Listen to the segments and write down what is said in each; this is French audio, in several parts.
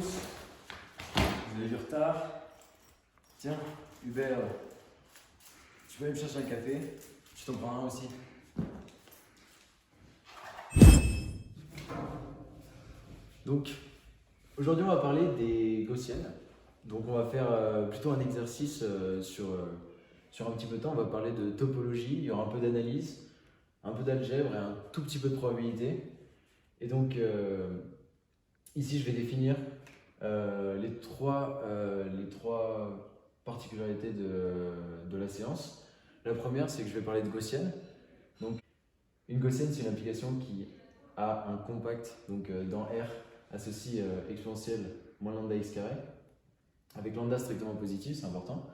tous. Vous avez du retard. Tiens, Hubert, tu peux aller me chercher un café? Je t'en prends un aussi. Donc, aujourd'hui on va parler des gaussiennes. Donc on va faire plutôt un exercice sur un petit peu de temps. On va parler de topologie, il y aura un peu d'analyse, un peu d'algèbre et un tout petit peu de probabilité. Et donc ici je vais définir les trois particularités de la séance. La première, c'est que je vais parler de gaussienne. Donc une gaussienne, c'est une application qui a un compact, donc dans R, associe exponentielle moins lambda x carré, avec lambda strictement positif, c'est important.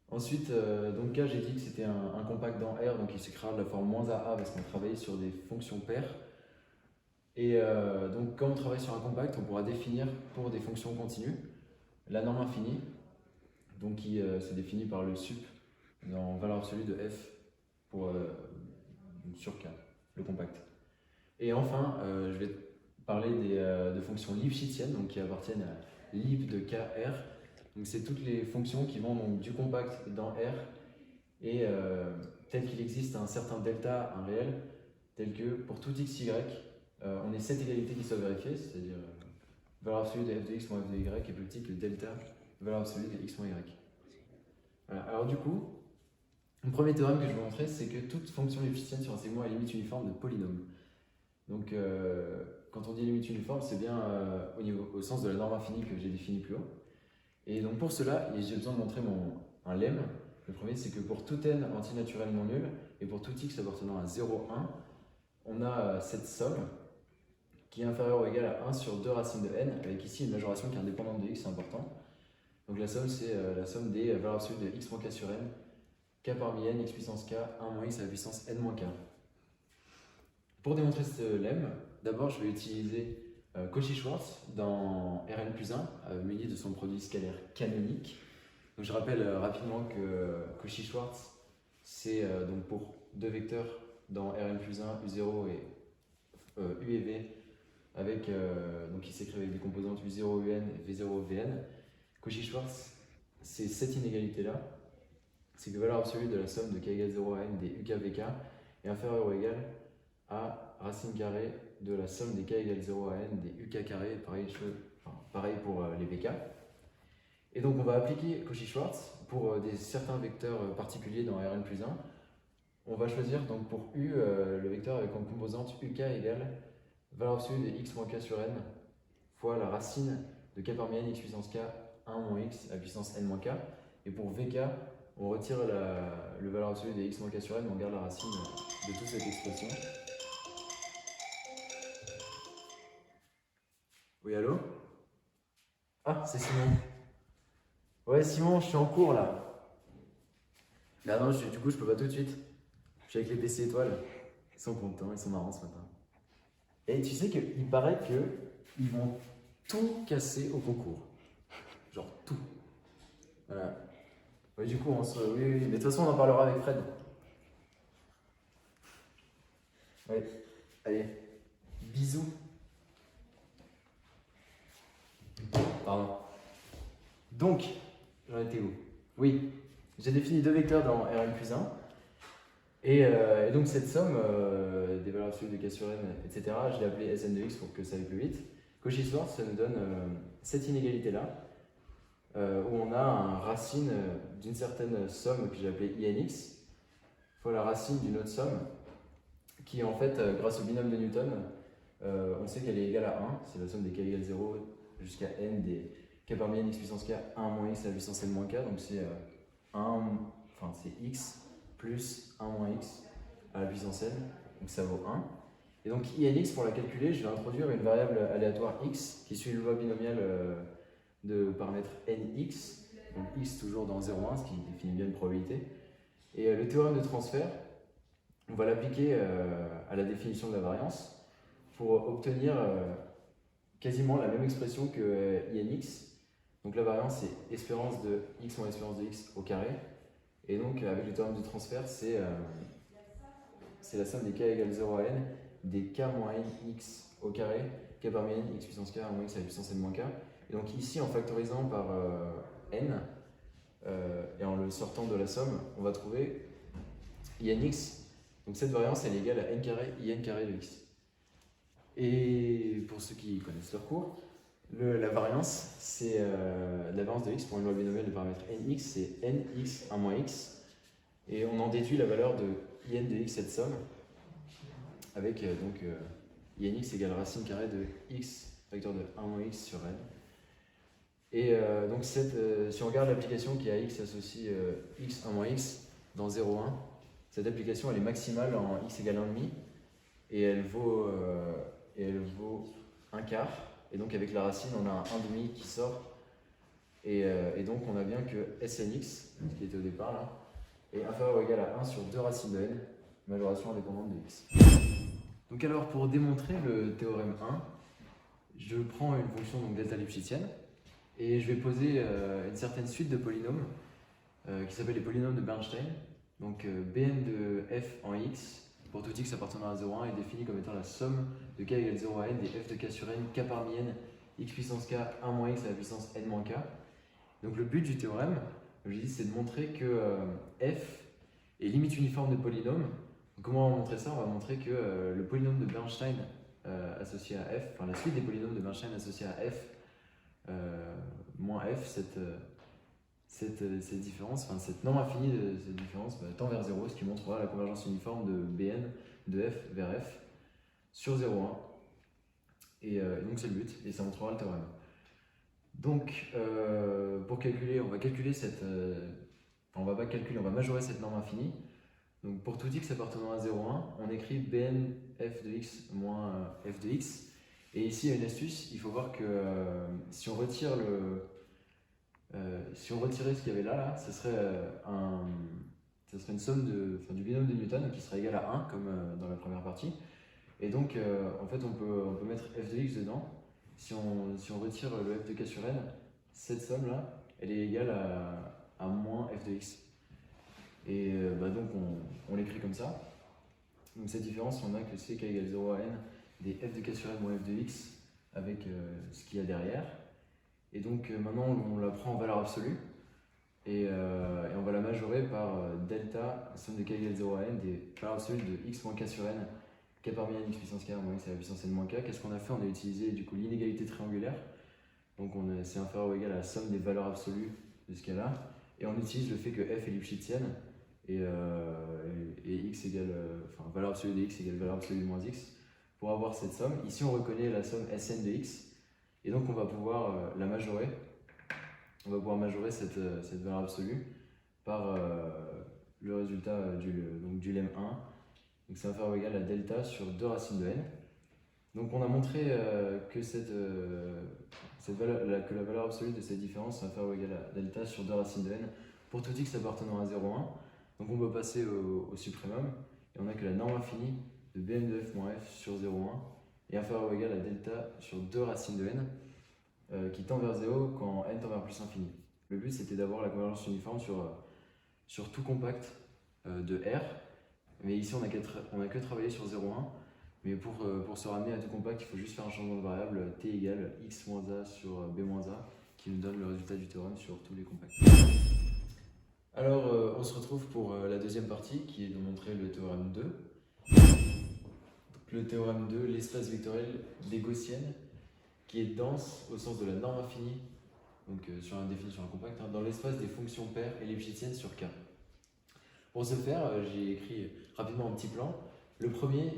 Ensuite, donc K, j'ai dit que c'était un compact dans R, donc il s'écrira de la forme moins AA parce qu'on travaille sur des fonctions paires. Et donc quand on travaille sur un compact, on pourra définir pour des fonctions continues la norme infinie, donc qui se définit par le sup dans valeur absolue de f pour, sur K, le compact. Et enfin, je vais parler de fonctions Lipschitziennes, donc qui appartiennent à Lip de KR. Donc c'est toutes les fonctions qui vont donc du compact dans R et tel qu'il existe un certain delta, un réel, tel que pour tout xy, on ait cette égalité qui soit vérifiée, c'est-à-dire valeur absolue de f de x moins f de y est plus petit que delta valeur absolue de x moins y. Voilà. Alors du coup, le premier théorème que je vais montrer, c'est que toute fonction lipschitzienne sur un segment est limite uniforme de polynôme. Donc quand on dit limite uniforme, c'est bien au sens de la norme infinie que j'ai définie plus haut. Et donc pour cela, j'ai besoin de montrer un lemme. Le premier, c'est que pour tout n antinaturel non nul et pour tout x appartenant à 0, 1, on a cette somme qui est inférieure ou égale à 1 sur 2 racines de n, avec ici une majoration qui est indépendante de x, c'est important. Donc la somme, c'est la somme des valeurs absolues de x moins k sur n, k parmi n, x puissance k, 1 moins x à la puissance n moins k. Pour démontrer ce lemme, d'abord je vais utiliser Cauchy-Schwarz dans Rn plus 1, muni de son produit scalaire canonique. Donc je rappelle rapidement que Cauchy-Schwarz, c'est donc pour deux vecteurs dans Rn plus 1, U0 et U et V, avec, donc qui s'écrit avec des composantes U0, Un et V0, Vn. Cauchy-Schwarz, c'est cette inégalité-là, c'est que valeur absolue de la somme de k égale 0 à n des uk vk est inférieure ou égale à racine carrée de la somme des k égale 0 à n des uk carré, pareil pour les vk. Et donc on va appliquer Cauchy-Schwarz pour certains vecteurs particuliers dans Rn plus 1. On va choisir donc pour U le vecteur avec en composante uk égale valeur absolue de x moins k sur n fois la racine de k parmi n x puissance k 1 moins x à la puissance n moins k. Et pour vk, on retire le valeur absolue de x moins k sur n, on garde la racine de toute cette expression. Oui, allô? Ah, c'est Simon. Ouais, Simon, je suis en cours là. Bah non, du coup, je peux pas tout de suite. Je suis avec les PC étoiles. Ils sont contents, ils sont marrants ce matin. Et tu sais qu'il paraît qu'ils vont tout casser au concours. Genre tout. Voilà. Oui, du coup, oui, oui, mais de toute façon, on en parlera avec Fred. Oui. Allez, bisous. Pardon. Donc, j'en étais où? Oui, j'ai défini deux vecteurs dans Rn plus 1. Et donc cette somme des valeurs absolues de k sur n, etc., je l'ai appelée Sn de x pour que ça aille plus vite. Cauchy-Schwarz, ça nous donne cette inégalité-là, où on a un racine d'une certaine somme que j'ai appelée Inx, fois la racine d'une autre somme, qui en fait, grâce au binôme de Newton, on sait qu'elle est égale à 1, c'est la somme des k égale 0 jusqu'à n des k parmi n x puissance k, 1 moins x à la puissance n moins k, donc c'est c'est x plus 1 moins x à la puissance n, donc ça vaut 1. Et donc Inx, pour la calculer, je vais introduire une variable aléatoire x qui suit une loi binomiale de paramètre nx, donc x toujours dans 0,1, ce qui définit bien une probabilité. Et le théorème de transfert, on va l'appliquer à la définition de la variance pour obtenir quasiment la même expression que Inx. Donc la variance, c'est espérance de x moins espérance de x au carré. Et donc, avec le théorème de transfert, c'est la somme des k égale 0 à n des k moins n x au carré, k parmi n, x puissance k, 1 moins x à la puissance n moins k. Et donc ici, en factorisant par n, et en le sortant de la somme, on va trouver INX. Donc cette variance, elle est égale à n carré IN carré de x. Et pour ceux qui connaissent leur cours, la variance, c'est la variance de x pour une loi binomiale de paramètre nx, c'est nx 1 moins x. Et on en déduit la valeur de in de x, cette somme, avec inx égale racine carrée de x facteur de 1 moins x sur n. Et donc si on regarde l'application qui a x associe x 1 moins x dans 0, 1, cette application elle est maximale en x égale 1,5 et elle vaut 1 quart. Et donc avec la racine on a un 1,5 qui sort. Et donc on a bien que Snx, qui était au départ là, est inférieur ou égal à 1 sur 2 racines de n, majoration indépendante de x. Donc alors pour démontrer le théorème 1, je prends une fonction donc delta lipschitzienne et je vais poser une certaine suite de polynômes qui s'appelle les polynômes de Bernstein. Donc Bn de f en x pour tout x appartenant à 0,1 est défini comme étant la somme de k égale 0 à n des f de k sur n, k parmi n, x puissance k, 1 moins x à la puissance n moins k. Donc le but du théorème, comme je dis, c'est de montrer que f est limite uniforme de polynôme. Donc, comment on va montrer ça? On va montrer que le polynôme de Bernstein associé à f, enfin la suite des polynômes de Bernstein associés à f moins f, cette différence, enfin cette norme infinie de cette différence tend vers 0, ce qui montrera la convergence uniforme de Bn de f vers f sur 0,1. Et donc c'est le but, et ça montrera le théorème. Donc pour calculer, on va calculer cette... on va pas calculer, on va majorer cette norme infinie. Donc pour tout x appartenant à 0,1, on écrit Bn f de x moins f de x. Et ici il y a une astuce, il faut voir que si on retire si on retirait ce qu'il y avait là, ce serait une somme du binôme de Newton qui serait égal à 1 comme dans la première partie. Et donc en fait on peut mettre f de x dedans. Si on retire le f de k sur n, cette somme là, elle est égale à moins f de x. Et donc on l'écrit comme ça. Donc cette différence, on a que c'est k égale 0 à n des f de k sur n moins f de x avec ce qu'il y a derrière. Et donc maintenant on la prend en valeur absolue et on va la majorer par delta, somme de k égale 0 à n des valeurs absolues de x moins k sur n, k parmi n, x puissance k moins x à la puissance n moins k. Qu'est-ce qu'on a fait? On a utilisé du coup l'inégalité triangulaire. Donc c'est inférieur ou égal à la somme des valeurs absolues de ce cas-là. Et on utilise le fait que f est lipschitzienne et x égale, valeur absolue de x égale valeur absolue de moins x pour avoir cette somme. Ici on reconnaît la somme Sn de x et donc on va pouvoir la majorer. On va pouvoir majorer cette valeur absolue par le résultat du lemme 1. Donc c'est inférieur ou égal à delta sur 2 racines de n. Donc on a montré que que la valeur absolue de cette différence est inférieure ou égale à delta sur 2 racines de n pour tout x appartenant à 0,1. Donc on peut passer au suprêmum et on a que la norme infinie de Bn de f moins f sur 0,1 est inférieure ou égale à delta sur 2 racines de n qui tend vers 0 quand n tend vers plus infini. Le but c'était d'avoir la convergence uniforme sur tout compact de R. Mais ici on a que travaillé sur 0,1. Mais pour se ramener à tout compact, il faut juste faire un changement de variable t égale x moins a sur b moins a qui nous donne le résultat du théorème sur tous les compacts. Alors on se retrouve pour la deuxième partie qui est de montrer le théorème 2. Donc, le théorème 2, l'espace vectoriel des gaussiennes qui est dense au sens de la norme infinie, donc sur la définition d'un compact, dans l'espace des fonctions paires et lipschitziennes sur K. Pour ce faire, j'ai écrit rapidement un petit plan. Le premier,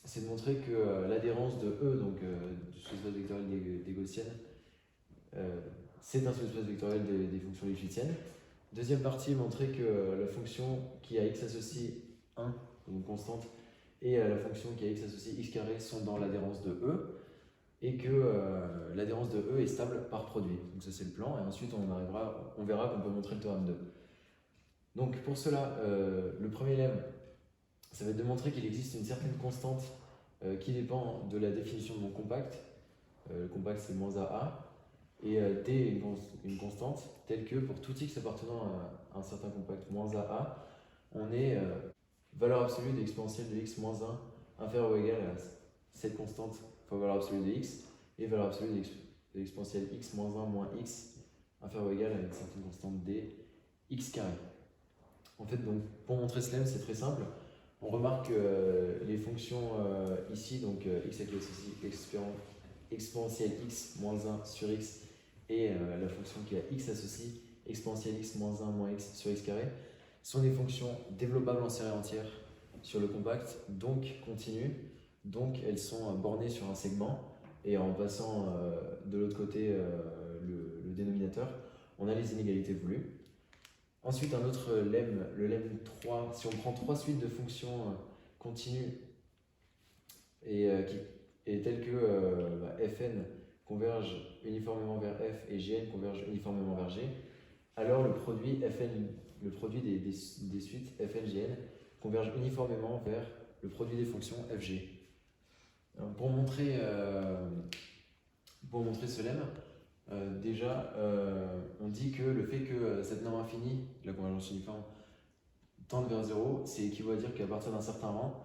c'est de montrer que l'adhérence de E, donc du sous-espace vectoriel des gaussiennes, c'est un sous-espace vectoriel des fonctions lipschitziennes. Deuxième partie, montrer que la fonction qui a x associé 1, donc constante, et la fonction qui a x associé x carré sont dans l'adhérence de E, et que l'adhérence de E est stable par produit. Donc ça c'est le plan, et ensuite on verra qu'on peut montrer le théorème 2. Donc pour cela, le premier lemme, ça va être de montrer qu'il existe une certaine constante qui dépend de la définition de mon compact. Le compact c'est moins AA, et t est une constante telle que pour tout x appartenant à un certain compact moins AA, on est valeur absolue de l'exponentielle de x moins 1 inférieure ou égale à cette constante fois valeur absolue de x, et valeur absolue de l'exponentielle x moins 1 moins x inférieur ou égal à une certaine constante d x carré. En fait, donc, pour montrer ce lemme, c'est très simple. On remarque que les fonctions ici, donc x avec exponentielle x moins 1 sur x et la fonction qui a x associé exponentielle x moins 1 moins x sur x carré sont des fonctions développables en série entière sur le compact, donc continues, donc elles sont bornées sur un segment et en passant de l'autre côté le dénominateur, on a les inégalités voulues. Ensuite, un autre lemme, le lemme 3, si on prend trois suites de fonctions continues et telles que Fn converge uniformément vers f et Gn converge uniformément vers G, alors le produit des suites Fn-Gn converge uniformément vers le produit des fonctions Fg. Alors, pour montrer ce lemme, on dit que le fait que cette norme infinie, la convergence uniforme, tende vers 0, c'est équivaut à dire qu'à partir d'un certain rang,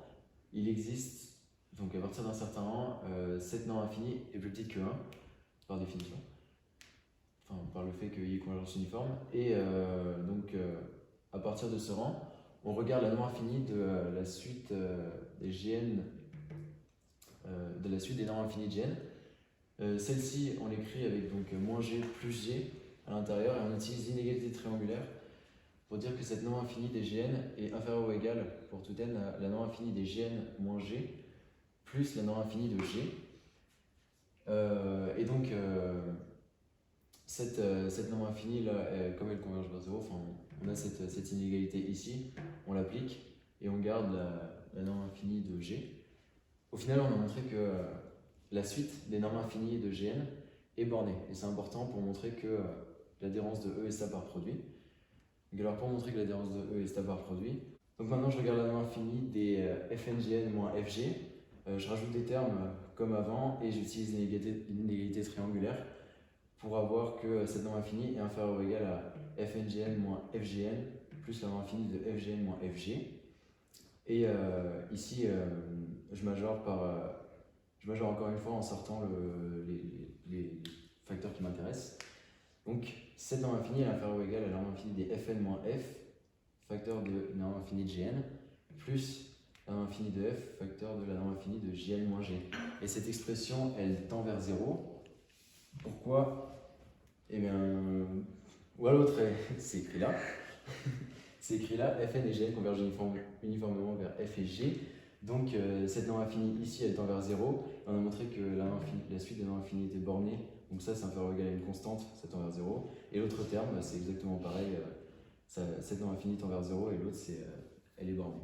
il existe, donc à partir d'un certain rang, cette norme infinie est plus petite que 1, par définition, enfin par le fait qu'il y ait convergence uniforme, et à partir de ce rang, on regarde la norme infinie de la suite des Gn, de la suite des normes infinies de Gn. Celle-ci, on l'écrit avec donc moins g plus g à l'intérieur et on utilise l'inégalité triangulaire pour dire que cette norme infinie des Gn est inférieure ou égale pour tout n à la norme infinie des Gn moins g plus la norme infinie de g. Cette norme infinie là, comme elle converge vers 0, on a cette inégalité ici, on l'applique et on garde la norme infinie de g. Au final, on a montré que la suite des normes infinies de Gn est bornée. Et c'est important pour montrer que l'adhérence de E est stable par produit. Donc alors pour montrer que l'adhérence de E est stable par produit, donc maintenant je regarde la norme infinie des Fn-Gn moins Fg. Je rajoute des termes comme avant et j'utilise l'inégalité triangulaire pour avoir que cette norme infinie est inférieure ou égale à Fn-Gn moins Fgn plus la norme infinie de Fgn moins Fg. Et ici, je majeure encore une fois en sortant les facteurs qui m'intéressent. Donc, cette norme infinie est inférieure ou égale à la norme infinie des Fn moins F, facteur de la norme infinie de Gn, plus la norme infinie de F, facteur de la norme infinie de Gn moins G. Et cette expression, elle tend vers 0. Pourquoi? Eh bien, ou à l'autre, c'est écrit là. C'est écrit là, Fn et Gn convergent uniformément vers F et G. Donc cette norme infinie ici, elle tend vers 0. On a montré que la suite des normes infinies était bornée. Donc ça, c'est inférieur ou égal à une constante, ça tend vers 0. Et l'autre terme, c'est exactement pareil. Cette norme infinie tend vers 0 et l'autre, elle est bornée.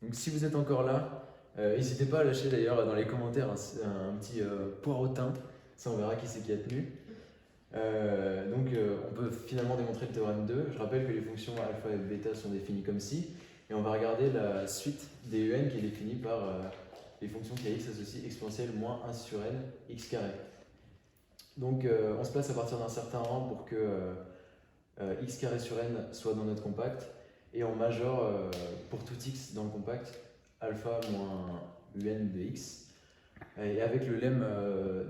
Donc si vous êtes encore là, n'hésitez pas à lâcher d'ailleurs dans les commentaires un petit poireautin. Ça, on verra qui c'est qui a tenu. On peut finalement démontrer le théorème 2. Je rappelle que les fonctions alpha et bêta sont définies comme ci. Et on va regarder la suite des un qui est définie par les fonctions qui a x associées exponentielle moins 1 sur n x carré. Donc on se place à partir d'un certain rang pour que x carré sur n soit dans notre compact. Et on majeure pour tout x dans le compact alpha moins un de x. Et avec le lemme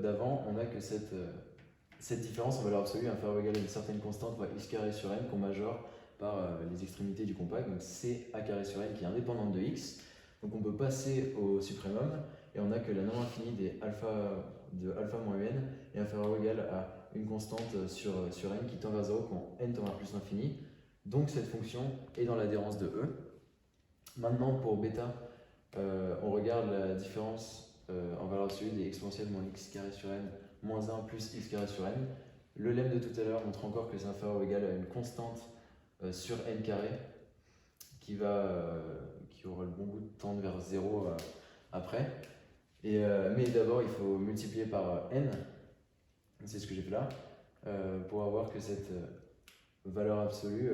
d'avant, on a que cette différence en valeur absolue inférieure ou égale à une certaine constante fois x carré sur n qu'on majeure par les extrémités du compact, donc c'est a carré sur n qui est indépendante de x. Donc on peut passer au suprêmum et on a que la norme infinie de alpha moins un est inférieure ou égale à une constante sur n qui tend vers 0 quand n tend vers plus l'infini. Donc cette fonction est dans l'adhérence de E. Maintenant pour bêta, on regarde la différence en valeur absolue des exponentielles moins x carré sur n moins 1 plus x carré sur n. Le lemme de tout à l'heure montre encore que c'est inférieur ou égal à une constante sur n carré qui aura le bon goût de tendre vers 0 après. Mais d'abord, il faut multiplier par n, c'est ce que j'ai fait là, pour avoir que cette valeur absolue,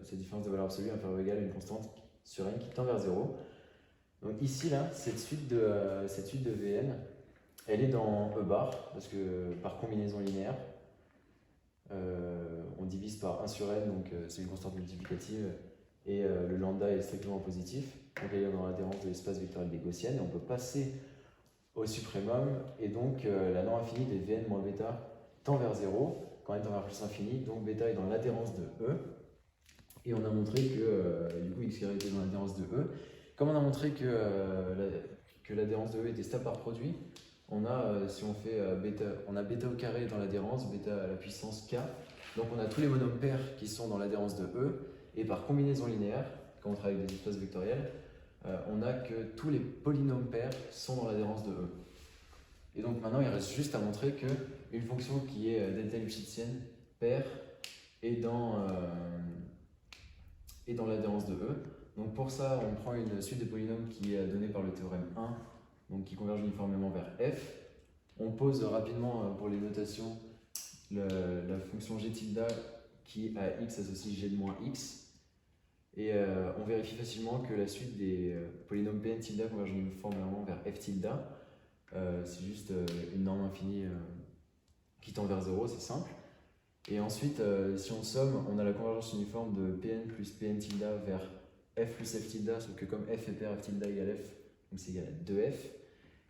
cette différence de valeur absolue inférieure ou égale à une constante sur n qui tend vers 0. Donc ici, là, cette suite de Vn, elle est dans E bar, parce que par combinaison linéaire, on divise par 1 sur n, donc c'est une constante multiplicative, et le lambda est strictement positif, donc elle est dans l'adhérence de l'espace vectoriel des gaussiennes, et on peut passer au suprêmum, et donc la norme infinie des Vn moins bêta tend vers 0 quand n tend vers plus infini, donc bêta est dans l'adhérence de E. Et on a montré que du coup x carré était dans l'adhérence de E. Comme on a montré que l'adhérence de E était stable par produit, on a, si on fait bêta, on a bêta au carré dans l'adhérence, bêta à la puissance k. Donc on a tous les monomes pairs qui sont dans l'adhérence de E, et par combinaison linéaire, quand on travaille avec des espaces vectoriels, on a que tous les polynômes pairs sont dans l'adhérence de E. Et donc maintenant il reste juste à montrer qu'une fonction qui est delta lipschitzienne paire est dans l'adhérence de E. Donc pour ça, on prend une suite de polynômes qui est donnée par le théorème 1, donc qui converge uniformément vers f. On pose rapidement pour les notations la fonction g tilde qui à x associe g de moins x. Et on vérifie facilement que la suite des polynômes pn tilde converge uniformément vers f tilde. C'est juste une norme infinie qui tend vers 0, c'est simple. Et ensuite, si on somme, on a la convergence uniforme de Pn plus Pn tilde vers f plus f tilde, sauf que comme f est pair, f tilde égale f, donc c'est égal à 2f.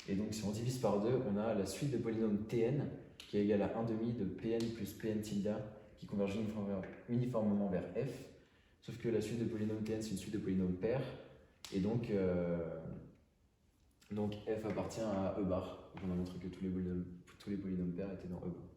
Et donc si on divise par 2, on a la suite de polynômes Tn qui est égale à 1,5 de Pn plus Pn tilde qui converge uniformément vers f. Sauf que la suite de polynômes Tn, c'est une suite de polynômes pairs. Et donc f appartient à E bar. Donc on a montré que tous les polynômes pairs étaient dans E bar.